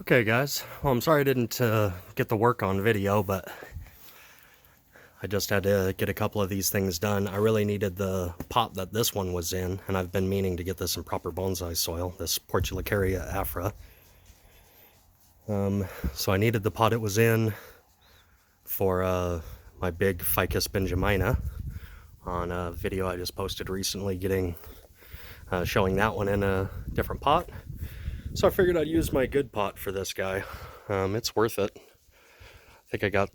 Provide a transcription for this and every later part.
Okay guys, well I'm sorry I didn't get the work on video, but I just had to get a couple of these things done. I really needed the pot that this one was in, and I've been meaning to get this in proper bonsai soil, this Portulacaria afra. So I needed the pot it was in for my big Ficus benjamina on a video I just posted recently showing that one in a different pot. So I figured I'd use my good pot for this guy. It's worth it. I think I got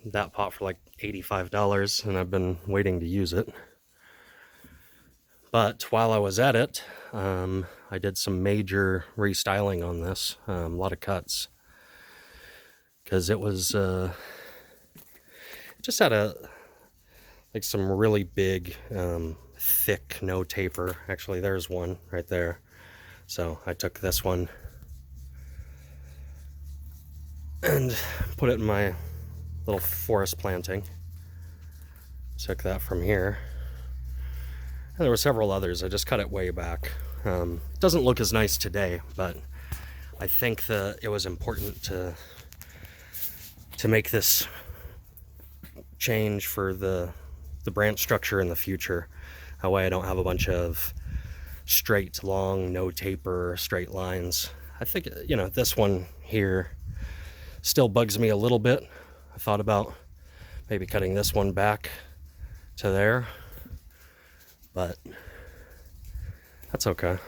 that pot for like $85 and I've been waiting to use it. But while I was at it, I did some major restyling on this, a lot of cuts, because it was it just had some really big, thick no taper. Actually, there's one right there. So I took this one and put it in my little forest planting. Took that from here. And there were several others. I just cut it way back. It doesn't look as nice today, but I think that it was important to make this change for the branch structure in the future. That way I don't have a bunch of straight, long, no taper, straight lines. I think, this one here still bugs me a little bit. I thought about maybe cutting this one back to there, but that's okay.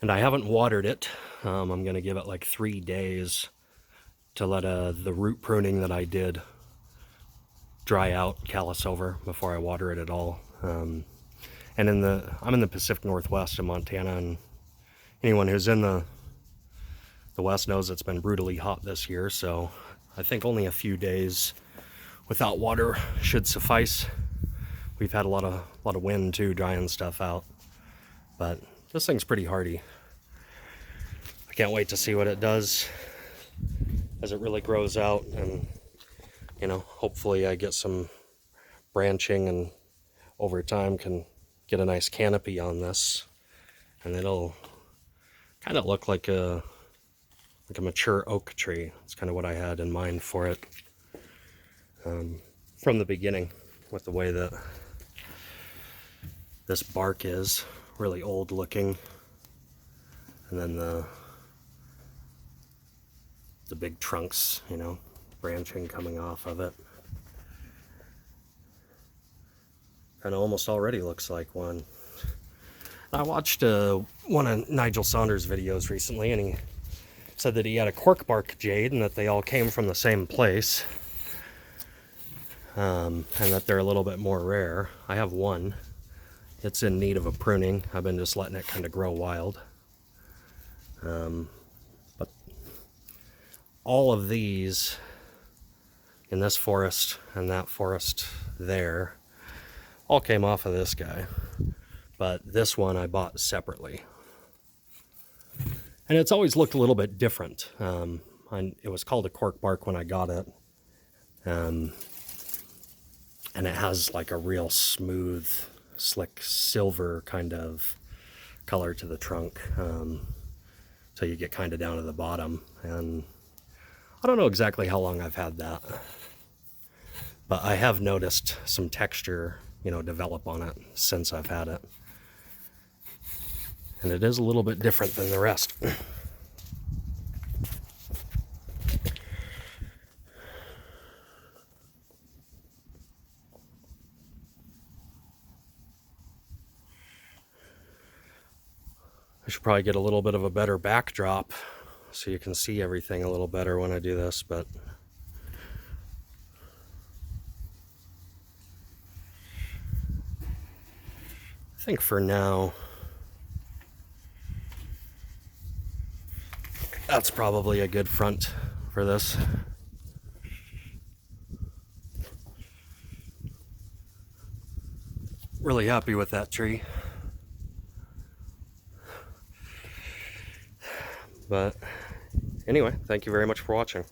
And I haven't watered it. I'm going to give it like 3 days to let the root pruning that I did dry out, callus over, before I water it at all. And I'm in the Pacific Northwest in Montana, and anyone who's in the West knows it's been brutally hot this year, so I think only a few days without water should suffice. We've had a lot of wind too, drying stuff out, but this thing's pretty hardy. I can't wait to see what it does as it really grows out, and hopefully I get some branching and over time can get a nice canopy on this, and it'll kind of look like a mature oak tree. It's kind of what I had in mind for it from the beginning, with the way that this bark is really old looking, and then the big trunks, branching coming off of it. And it almost already looks like one. I watched one of Nigel Saunders' videos recently, and he said that he had a corkbark jade and that they all came from the same place, and that they're a little bit more rare. I have one. It's in need of a pruning. I've been just letting it kind of grow wild. But all of these in this forest and that forest there all came off of this guy. But this one I bought separately. And it's always looked a little bit different. It was called a corkbark when I got it. And it has like a real smooth, slick silver kind of color to the trunk. So you get kind of down to the bottom. And I don't know exactly how long I've had that, but I have noticed some texture, develop on it since I've had it. And it is a little bit different than the rest. I should probably get a little bit of a better backdrop so you can see everything a little better when I do this, but I think for now that's probably a good front for this. Really happy with that tree. But anyway, thank you very much for watching.